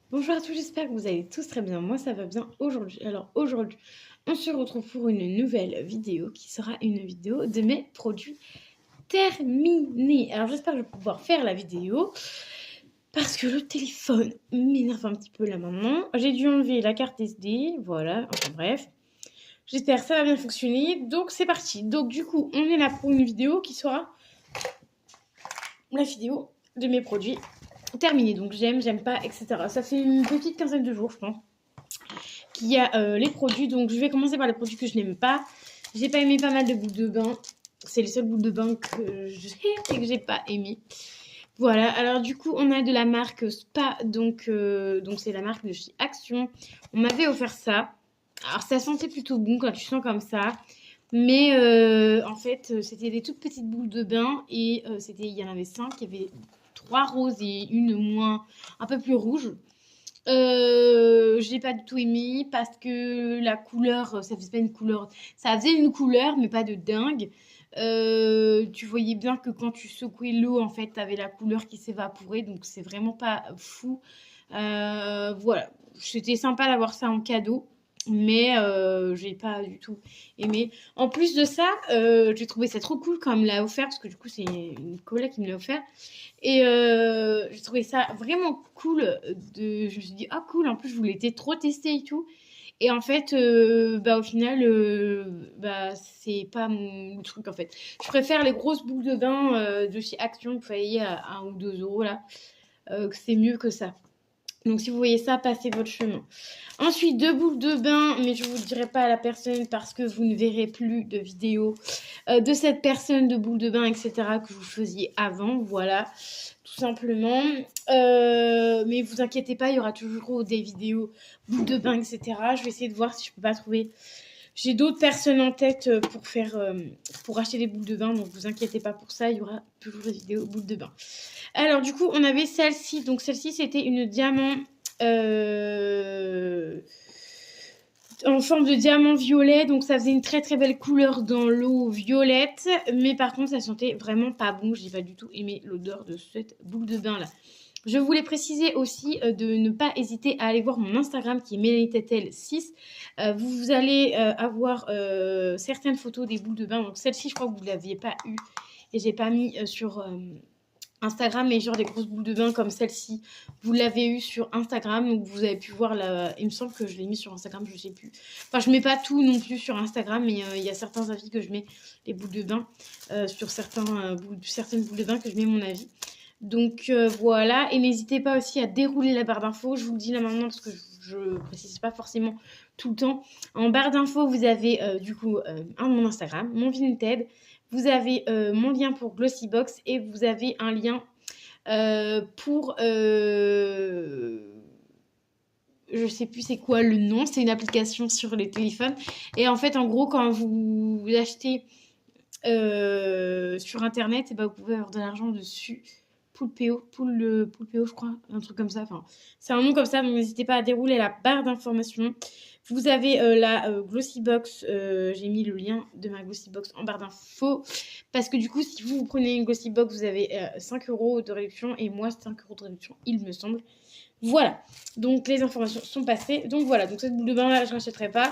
Bonjour à tous, j'espère que vous allez tous très bien. Moi, ça va bien aujourd'hui. Alors aujourd'hui, on se retrouve pour une nouvelle vidéo qui sera une vidéo de mes produits terminés. Alors j'espère que je vais pouvoir faire la vidéo parce que le téléphone m'énerve un petit peu là maintenant. J'ai dû enlever la carte SD, voilà, enfin bref. J'espère que ça va bien fonctionner. Donc c'est parti. Donc du coup, on est là pour une vidéo qui sera la vidéo de mes produits terminés. Donc j'aime pas, etc. Ça fait une petite quinzaine de jours, je pense, qu'il y a les produits. Donc je vais commencer par les produits que je n'aime pas. J'ai pas aimé pas mal de boules de bain. C'est les seules boules de bain que j'ai pas aimé. Voilà, alors du coup, on a de la marque Spa, donc c'est la marque de chez Action. On m'avait offert ça. Alors ça sentait plutôt bon quand tu sens comme ça. Mais en fait, c'était des toutes petites boules de bain et il y en avait 5. Il y avait 3 roses et une moins, un peu plus rouge. Je l'ai pas du tout aimé parce que la couleur, ça faisait pas une couleur, ça faisait une couleur, mais pas de dingue. Tu voyais bien que quand tu secouais l'eau, en fait, t'avais la couleur qui s'évaporait, donc c'est vraiment pas fou. Voilà, c'était sympa d'avoir ça en cadeau, mais j'ai pas du tout aimé. En plus de ça, j'ai trouvé ça trop cool quand elle me l'a offert, parce que du coup, c'est une collègue qui me l'a offert. Et j'ai trouvé ça vraiment cool. Je me suis dit, ah cool, en plus je voulais trop tester et tout. Et en fait, bah, au final, bah, c'est pas mon truc en fait. Je préfère les grosses boules de bain de chez Action, vous voyez, à 1 ou 2 euros là. Que c'est mieux que ça. Donc si vous voyez ça, passez votre chemin. Ensuite, 2 boules de bain, mais je ne vous le dirai pas à la personne parce que vous ne verrez plus de vidéo de cette personne, de boules de bain, etc. que vous faisiez avant. Voilà, tout simplement. Mais vous inquiétez pas, il y aura toujours des vidéos boules de bain, etc. Je vais essayer de voir si je peux pas trouver. J'ai d'autres personnes en tête pour acheter des boules de bain, donc vous inquiétez pas pour ça, il y aura toujours des vidéos boules de bain. Alors du coup, on avait celle-ci. Donc celle-ci, c'était une diamant en forme de diamant violet. Donc ça faisait une très très belle couleur dans l'eau violette. Mais par contre, ça sentait vraiment pas bon. J'ai pas du tout aimé l'odeur de cette boule de bain là. Je voulais préciser aussi de ne pas hésiter à aller voir mon Instagram qui est MélanieTetel6. Vous allez avoir certaines photos des boules de bain. Donc celle-ci, je crois que vous ne l'aviez pas eu et j'ai pas mis sur Instagram, mais genre des grosses boules de bain comme celle-ci, vous l'avez eu sur Instagram, donc vous avez pu voir il me semble que je l'ai mis sur Instagram, je sais plus. Enfin, je mets pas tout non plus sur Instagram, mais il y a certains avis que je mets les boules de bain sur certaines boules de bain que je mets mon avis. Donc voilà, et n'hésitez pas aussi à dérouler la barre d'infos. Je vous le dis là maintenant parce que je précise pas forcément tout le temps. En barre d'infos, vous avez du coup mon Instagram, mon Vinted. Vous avez mon lien pour Glossybox et vous avez un lien pour je sais plus c'est quoi le nom, c'est une application sur les téléphones. Et en fait, en gros, quand vous achetez sur internet, et ben, vous pouvez avoir de l'argent dessus. Poulpeo, je crois, un truc comme ça. Enfin, c'est un nom comme ça, donc n'hésitez pas à dérouler la barre d'informations. Vous avez la Glossybox. J'ai mis le lien de ma Glossybox en barre d'infos. Parce que du coup, si vous prenez une Glossybox, vous avez 5 euros de réduction. Et moi, 5 euros de réduction, il me semble. Voilà, donc les informations sont passées. Donc voilà, donc cette boule de bain là, je ne rachèterai pas.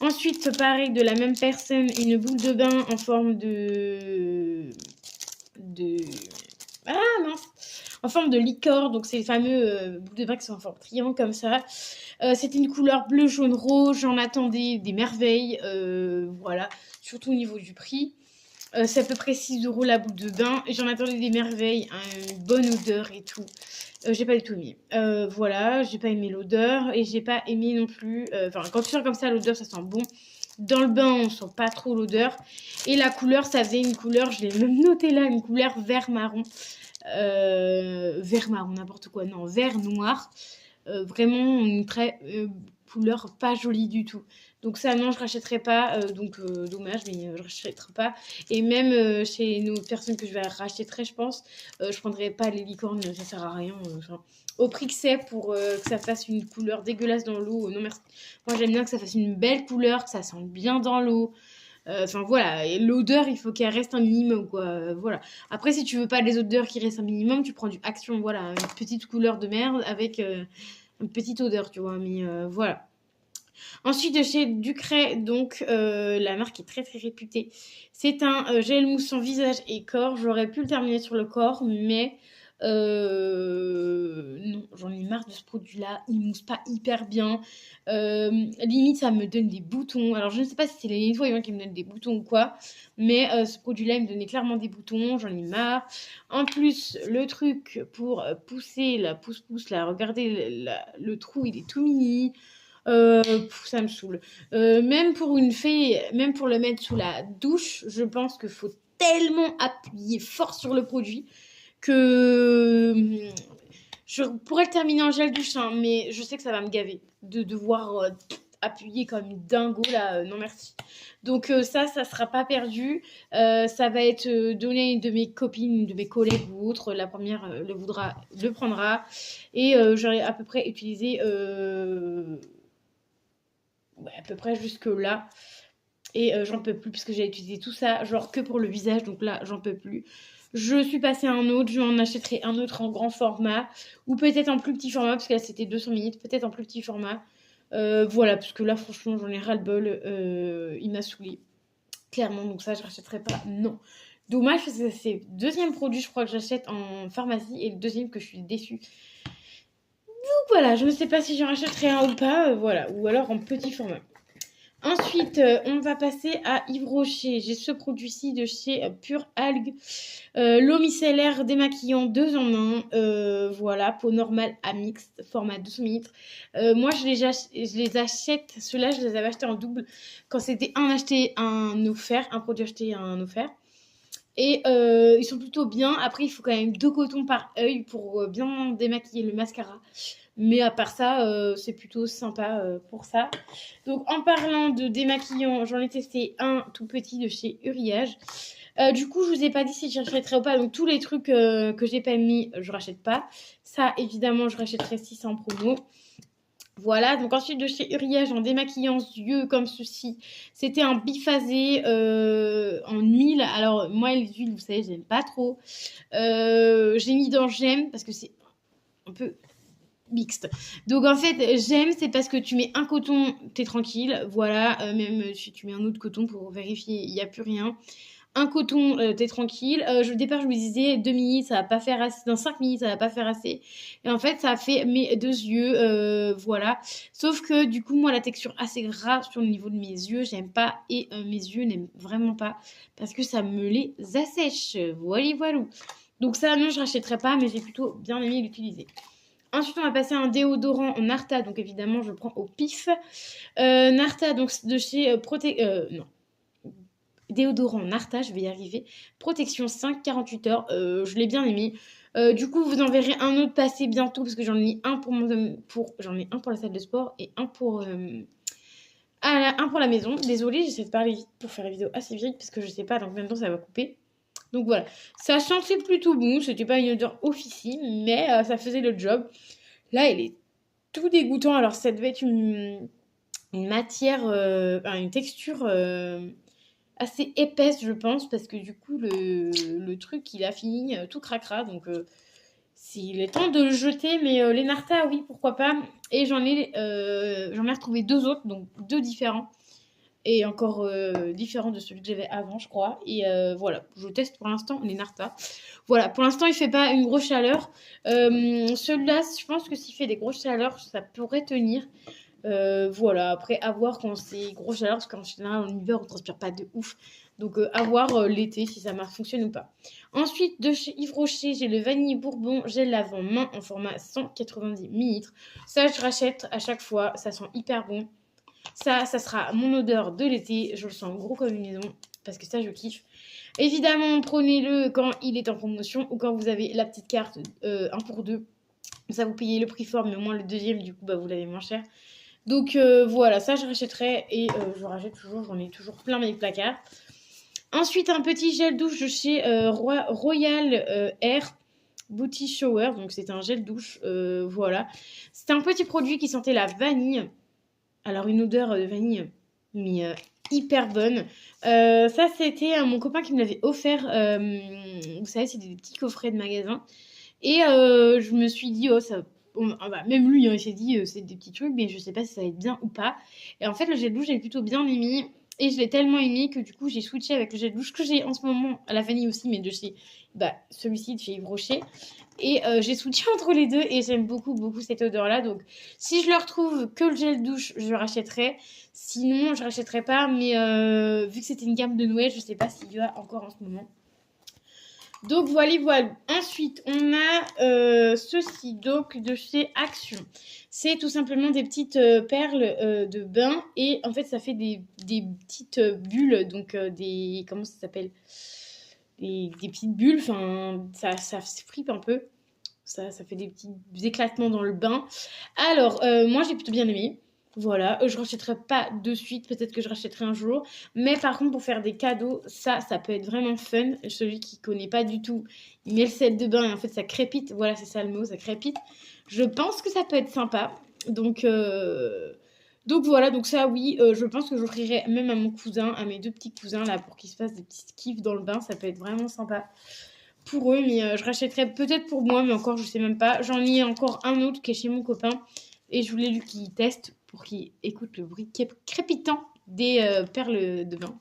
Ensuite, pareil, de la même personne, une boule de bain en forme ah mince, en forme de licorne. Donc c'est les fameux boules de bain qui sont en forme de triangle comme ça. C'était une couleur bleu, jaune, rose. J'en attendais des merveilles. Voilà, surtout au niveau du prix. C'est à peu près 6 euros la boule de bain. J'en attendais des merveilles, hein, une bonne odeur et tout. J'ai pas du tout aimé. Voilà, j'ai pas aimé l'odeur et j'ai pas aimé non plus. Enfin, quand tu sens comme ça, l'odeur, ça sent bon. Dans le bain, on sent pas trop l'odeur. Et la couleur, ça faisait une couleur, je l'ai même noté là, une couleur vert marron. Vert marron, n'importe quoi. Non, vert noir. Vraiment une très couleur pas jolie du tout. Donc ça, non, je rachèterai pas. Donc dommage, mais je rachèterai pas. Et même chez nos personnes que je vais racheter, je pense, je prendrai pas les licornes, ça sert à rien. Au prix que c'est pour que ça fasse une couleur dégueulasse dans l'eau, non merci. Moi, j'aime bien que ça fasse une belle couleur, que ça sente bien dans l'eau. Enfin voilà, et l'odeur, il faut qu'elle reste un minimum, quoi. Voilà. Après, si tu veux pas les odeurs qui restent un minimum, tu prends du Action, voilà, une petite couleur de merde avec une petite odeur, tu vois, mais voilà. Ensuite, de chez Ducray, donc la marque est très très réputée. C'est un gel moussant visage et corps. J'aurais pu le terminer sur le corps, mais non, j'en ai marre de ce produit-là. Il mousse pas hyper bien. Limite, ça me donne des boutons. Alors, je ne sais pas si c'est les nettoyants qui me donnent des boutons ou quoi, mais ce produit-là, il me donnait clairement des boutons. J'en ai marre. En plus, le truc pour pousser la pousse-pousse, là, regardez, le trou, il est tout mini. Ça me saoule. Même pour une fée, même pour le mettre sous la douche, je pense qu'il faut tellement appuyer fort sur le produit que je pourrais le terminer en gel douche, hein, mais je sais que ça va me gaver de devoir appuyer comme une dingo là. Non merci. Donc ça sera pas perdu. Ça va être donné à une de mes copines, une de mes collègues ou autre. La première le prendra. Et j'aurai à peu près utilisé à peu près jusque là. Et j'en peux plus puisque j'ai utilisé tout ça, genre que pour le visage. Donc là, j'en peux plus. Je suis passée à un autre. Je en achèterai un autre en grand format. Ou peut-être en plus petit format, parce que là, c'était 200 ml. Peut-être en plus petit format. Voilà, parce que là, franchement, j'en ai ras-le-bol. Il m'a saoulé. Clairement, donc ça, je rachèterai pas. Non. Dommage, parce que c'est le deuxième produit, je crois, que j'achète en pharmacie. Et le deuxième que je suis déçue. Donc voilà, je ne sais pas si j'en rachèterai un ou pas. Voilà. Ou alors en petit format. Ensuite, on va passer à Yves Rocher. J'ai ce produit-ci de chez Pure Algue. L'eau micellaire démaquillant 2 en 1. Voilà, peau normale à mixte, format 200 ml. Moi, je les achète. Ceux-là, je les avais achetés en double. Quand c'était un acheté, un offert. Un produit acheté, un offert. Et ils sont plutôt bien. Après, il faut quand même 2 cotons par œil pour bien démaquiller le mascara. Mais à part ça, c'est plutôt sympa pour ça. Donc, en parlant de démaquillant, j'en ai testé un tout petit de chez Uriage. Du coup, je vous ai pas dit si je rachèterais ou pas. Donc, tous les trucs que j'ai pas mis, je rachète pas. Ça, évidemment, je rachèterai si c'est en promo. Voilà, donc ensuite de chez Uriage en démaquillant yeux comme ceci, c'était un biphasé en huile. Alors moi les huiles, vous savez, j'aime pas trop. J'ai mis dans j'aime parce que c'est un peu mixte. Donc en fait, j'aime, c'est parce que tu mets un coton, t'es tranquille. Voilà, même si tu mets un autre coton pour vérifier, il n'y a plus rien. Un coton, t'es tranquille. Au départ, je me disais 2 minutes, ça va pas faire assez. Dans 5 minutes, ça va pas faire assez. Et en fait, ça a fait mes 2 yeux, voilà. Sauf que du coup, moi, la texture assez grasse sur le niveau de mes yeux, j'aime pas. Et mes yeux n'aiment vraiment pas parce que ça me les assèche. Voilà, voilà. Donc ça, non, je rachèterai pas, mais j'ai plutôt bien aimé l'utiliser. Ensuite, on va passer à un déodorant en Narta. Donc évidemment, je prends au pif. Narta, donc de chez non. Déodorant Narta, je vais y arriver. Protection 5, 48 heures. Je l'ai bien aimé. Du coup, vous en verrez un autre passer bientôt parce que j'en ai mis un j'en ai un pour la salle de sport et un pour un pour la maison. Désolée, j'essaie de parler vite pour faire la vidéo assez vite parce que je sais pas dans combien de temps ça va couper. Donc voilà, ça sentait plutôt bon. C'était pas une odeur officine, mais ça faisait le job. Là, il est tout dégoûtant. Alors, ça devait être une matière, une texture assez épaisse, je pense, parce que du coup, le truc, il a fini tout cracra. Donc, il est temps de le jeter, mais les Narta, oui, pourquoi pas. Et j'en ai retrouvé 2 autres, donc 2 différents. Et encore différents de celui que j'avais avant, je crois. Et voilà, je teste pour l'instant les Narta. Voilà, pour l'instant, il fait pas une grosse chaleur. Celui-là, je pense que s'il fait des grosses chaleurs, ça pourrait tenir. Voilà, après, à voir quand c'est grosse chaleur, parce qu'en général, en hiver, on transpire pas de ouf. Donc, à voir l'été si ça fonctionne ou pas. Ensuite, de chez Yves Rocher, j'ai le vanille bourbon gel lavant main en format 190 ml. Ça, je rachète à chaque fois. Ça sent hyper bon. Ça sera mon odeur de l'été. Je le sens gros comme une maison parce que ça, je kiffe. Évidemment, prenez-le quand il est en promotion ou quand vous avez la petite carte 1 pour 2. Ça, vous payez le prix fort, mais au moins le deuxième, du coup, bah, vous l'avez moins cher. Donc voilà, ça, je rachèterai et je rachète toujours. J'en ai toujours plein mes placards. Ensuite, un petit gel douche de chez Royal Air Booty Shower. Donc, c'est un gel douche. Voilà. C'est un petit produit qui sentait la vanille. Alors, une odeur de vanille, mais hyper bonne. Ça, c'était mon copain qui me l'avait offert. Vous savez, c'est des petits coffrets de magasin. Et je me suis dit, oh, ça même lui, hein, il s'est dit c'est des petits trucs, mais je sais pas si ça va être bien ou pas. Et en fait, le gel douche, j'ai plutôt bien aimé. Et je l'ai tellement aimé que du coup, j'ai switché avec le gel douche que j'ai en ce moment, à la vanille aussi, mais de chez celui-ci de chez Yves Rocher. Et j'ai switché entre les deux et j'aime beaucoup, beaucoup cette odeur-là. Donc, si je le retrouve que le gel douche, je le rachèterai. Sinon, je rachèterai pas. Mais vu que c'était une gamme de Noël, je sais pas s'il y a encore en ce moment. Donc voilà. Ensuite, on a ceci donc de chez Action. C'est tout simplement des petites perles de bain et en fait ça fait des petites bulles, donc des comment ça s'appelle, des petites bulles. Enfin ça se fripe un peu. Ça fait des petits éclatements dans le bain. Alors moi j'ai plutôt bien aimé. Voilà, je rachèterai pas de suite, peut-être que je rachèterai un jour. Mais par contre, pour faire des cadeaux, ça peut être vraiment fun. Celui qui connaît pas du tout, il met le set de bain et en fait ça crépite. Voilà, c'est ça le mot, ça crépite. Je pense que ça peut être sympa. Donc voilà, donc ça oui, je pense que j'offrirai même à mon cousin, à mes deux petits cousins là, pour qu'ils se fassent des petits kiffs dans le bain. Ça peut être vraiment sympa pour eux, mais je rachèterai peut-être pour moi, mais encore je sais même pas. J'en ai encore un autre qui est chez mon copain et je voulais lui qu'il teste pour qu'il écoute le bruit crépitant des perles de bain,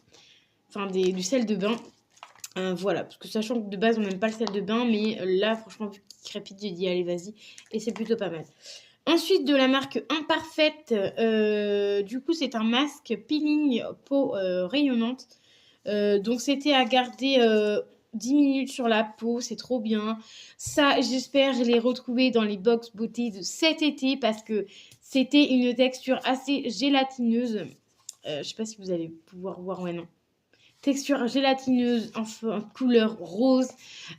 enfin du sel de bain. Voilà, parce que sachant que de base on n'aime pas le sel de bain, mais là franchement vu qu'il crépite, j'ai dit allez vas-y, et c'est plutôt pas mal. Ensuite de la marque Imparfaite, du coup c'est un masque peeling peau rayonnante. Donc c'était à garder 10 minutes sur la peau, c'est trop bien. Ça, j'espère, je l'ai retrouvé dans les box beauté de cet été parce que c'était une texture assez gélatineuse. Je sais pas si vous allez pouvoir voir, ouais, non. Texture gélatineuse en couleur rose.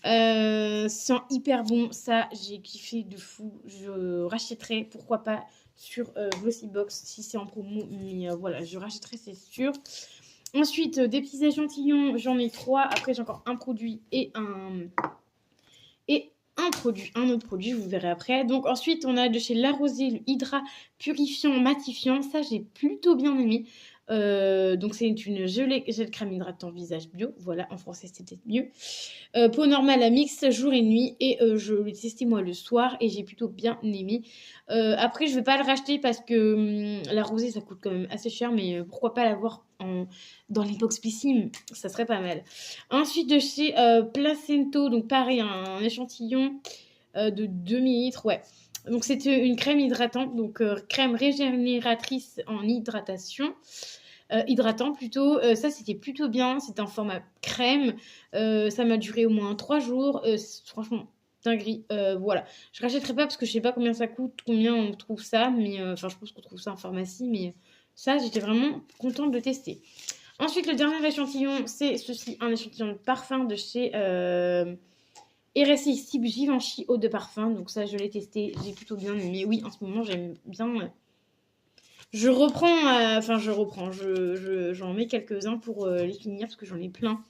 Sent hyper bon. Ça, j'ai kiffé de fou. Je rachèterai, pourquoi pas, sur Glossybox si c'est en promo. Mais voilà, je rachèterai, c'est sûr. Ensuite, des petits échantillons, j'en ai 3. Après, j'ai encore un produit et un autre produit, vous verrez après. Donc ensuite, on a de chez La Rosée le Hydra purifiant matifiant. Ça, j'ai plutôt bien aimé. Donc c'est une gel crème hydratant visage bio. Voilà, en français, c'est peut-être mieux. Peau normale à mix jour et nuit. Et je l'ai testé moi le soir et j'ai plutôt bien aimé. Après, je vais pas le racheter parce que La Rosée, ça coûte quand même assez cher. Mais pourquoi pas l'avoir dans les box piscine, ça serait pas mal. Ensuite, de chez Placento, donc pareil, un échantillon de 2 ml, ouais. Donc, c'est une crème hydratante, donc crème régénératrice en hydratation. Hydratant plutôt, ça c'était plutôt bien, c'était en format crème, ça m'a duré au moins 3 jours, franchement dinguerie, voilà. Je rachèterai pas parce que je sais pas combien ça coûte, combien on trouve ça, mais enfin je pense qu'on trouve ça en pharmacie, mais ça j'étais vraiment contente de tester. Ensuite le dernier échantillon c'est ceci, un échantillon de parfum de chez Irrésistible Givenchy eau de parfum, donc ça je l'ai testé, j'ai plutôt bien aimé. Oui, en ce moment j'aime bien. J'en mets quelques-uns pour les finir parce que j'en ai plein.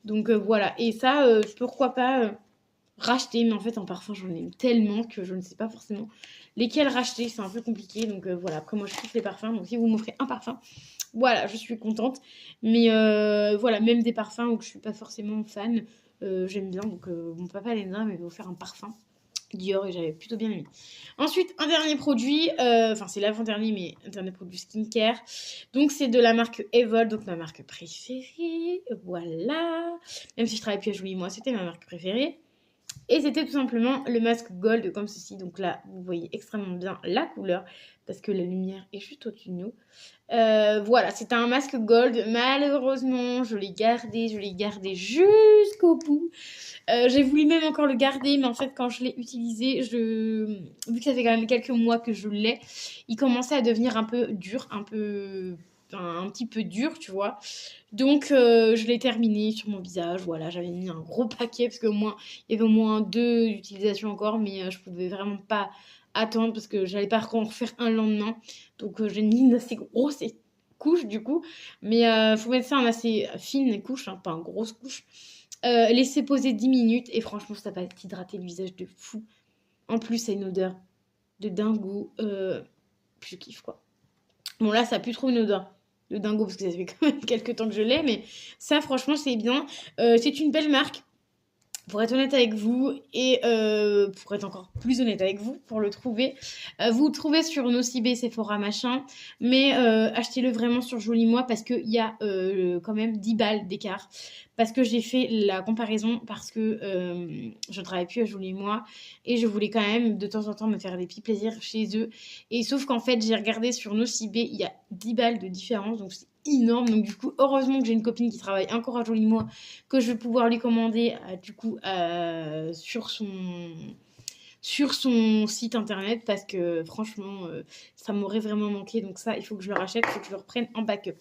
Donc voilà, et ça, pourquoi pas racheter, mais en fait en parfum j'en aime tellement que je ne sais pas forcément lesquels racheter, c'est un peu compliqué. Donc voilà, après moi je kiffe les parfums, donc si vous m'offrez un parfum, voilà, je suis contente. Mais voilà, même des parfums où je suis pas forcément fan, j'aime bien. Donc mon papa Léna m'avait offert un parfum Dior et j'avais plutôt bien aimé. Ensuite, un dernier produit, enfin c'est l'avant-dernier, mais un dernier produit skincare. Donc c'est de la marque Evol, donc ma marque préférée. Voilà. Même si je travaille plus à Jolie, moi, c'était ma marque préférée. Et c'était tout simplement le masque gold comme ceci. Donc là, vous voyez extrêmement bien la couleur parce que la lumière est juste au-dessus de nous. Voilà, c'était un masque gold. Malheureusement, je l'ai gardé jusqu'au bout. J'ai voulu même encore le garder, mais en fait, quand je l'ai utilisé, vu que ça fait quand même quelques mois que je l'ai, il commençait à devenir un peu dur, un petit peu dur, tu vois. Donc, je l'ai terminé sur mon visage. Voilà, j'avais mis un gros paquet parce que il y avait au moins 2 utilisations encore, mais je pouvais vraiment pas attendre parce que j'allais pas en refaire un le lendemain. Donc, j'ai mis une assez grosse couche du coup, mais faut mettre ça en assez fine couche, hein, pas en grosse couche. Laisser poser 10 minutes et franchement ça va t'hydrater le visage de fou. En plus ça a une odeur de dingo, je kiffe quoi. Bon là ça a plus trop une odeur de dingo parce que ça fait quand même quelques temps que je l'ai, mais ça franchement c'est bien. C'est une belle marque. Pour être honnête avec vous et pour être encore plus honnête avec vous, pour le trouver, vous le trouvez sur Nocibé, Sephora, machin, mais achetez-le vraiment sur Joli Moi parce qu'il y a quand même 10 balles d'écart. Parce que j'ai fait la comparaison, parce que je ne travaille plus à Joli Moi et je voulais quand même de temps en temps me faire des petits plaisirs chez eux. Et sauf qu'en fait, j'ai regardé sur Nocibé, il y a 10 balles de différence, donc c'est énorme. Donc du coup, heureusement que j'ai une copine qui travaille encore à Joli Moi, que je vais pouvoir lui commander du coup sur son site internet parce que franchement ça m'aurait vraiment manqué, donc ça il faut que je le rachète, il faut que je le reprenne en backup.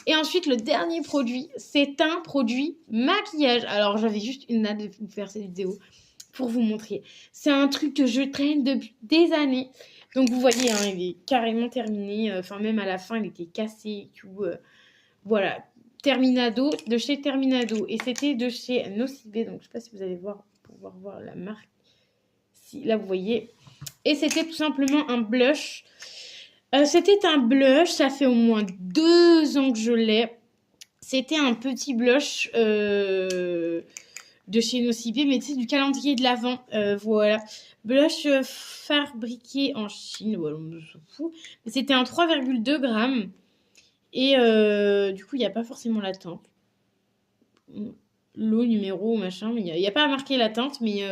Et ensuite le dernier produit, c'est un produit maquillage. Alors j'avais juste une hâte de vous faire cette vidéo pour vous montrer. C'est un truc que je traîne depuis des années. Donc vous voyez, hein, il est carrément terminé, enfin même à la fin il était cassé et tout. Voilà, Terminado, de chez Terminado. Et c'était de chez Nocibé. Donc, je ne sais pas si vous allez pouvoir voir la marque. Si, là, vous voyez. Et c'était tout simplement un blush. C'était un blush. Ça fait au moins 2 ans que je l'ai. C'était un petit blush de chez Nocibé. Mais c'est du calendrier de l'Avent. Voilà. Blush fabriqué en Chine. Voilà, on s'en fout. Mais c'était un 3,2 grammes. Et du coup, il n'y a pas forcément la teinte. L'eau, numéro, machin. Il n'y a pas à marquer la teinte, mais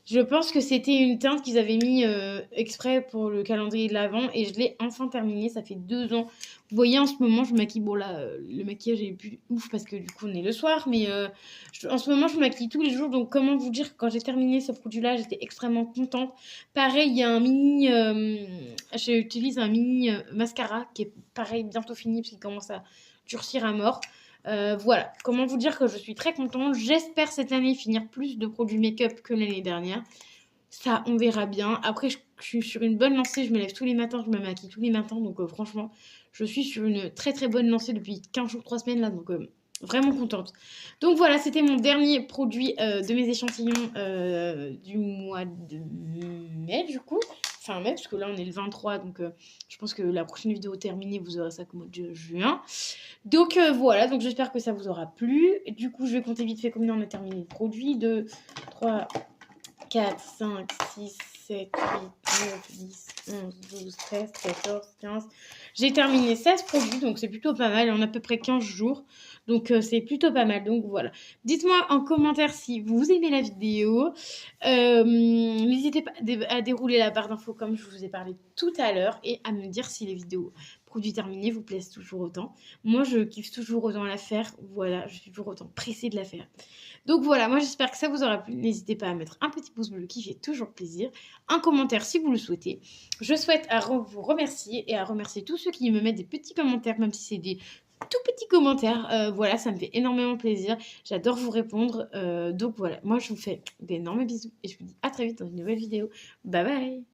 je pense que c'était une teinte qu'ils avaient mis exprès pour le calendrier de l'Avent. Et je l'ai enfin terminé. Ça fait 2 ans. Vous voyez, en ce moment, je me maquille. Bon, là, le maquillage est plus ouf parce que du coup, on est le soir. Mais en ce moment, je me maquille tous les jours. Donc, comment vous dire que quand j'ai terminé ce produit-là, j'étais extrêmement contente. Pareil, il y a un mini... j'utilise un mini mascara qui est pareil, bientôt fini parce qu'il commence à durcir à mort. Voilà, comment vous dire que je suis très contente. J'espère cette année finir plus de produits make-up que l'année dernière. Ça, on verra bien. Après, je suis sur une bonne lancée. Je me lève tous les matins, je me maquille tous les matins. Donc, franchement, je suis sur une très très bonne lancée depuis 15 jours, 3 semaines là. Donc, vraiment contente. Donc, voilà, c'était mon dernier produit de mes échantillons du mois de mai, du coup. Fin mai, parce que là, on est le 23. Donc, je pense que la prochaine vidéo terminée, vous aurez ça au mois de juin. Donc voilà, donc j'espère que ça vous aura plu. Du coup, je vais compter vite fait combien on a terminé le produit. 2, 3, 4, 5, 6, 7, 8, 9, 10, 11, 12, 13, 14, 15. J'ai terminé 16 produits, donc c'est plutôt pas mal. On a à peu près 15 jours, donc c'est plutôt pas mal. Donc voilà. Dites-moi en commentaire si vous aimez la vidéo. N'hésitez pas à dérouler la barre d'infos comme je vous ai parlé tout à l'heure et à me dire si les vidéos produits terminés vous plaisent toujours autant. Moi, je kiffe toujours autant la faire. Voilà, je suis toujours autant pressée de la faire. Donc voilà, moi j'espère que ça vous aura plu. N'hésitez pas à mettre un petit pouce bleu qui fait toujours plaisir. Un commentaire si vous le souhaitez. Je souhaite vous remercier et à remercier tous ceux qui me mettent des petits commentaires, même si c'est des tout petits commentaires. Voilà, ça me fait énormément plaisir. J'adore vous répondre. Donc voilà, moi je vous fais d'énormes bisous et je vous dis à très vite dans une nouvelle vidéo. Bye bye!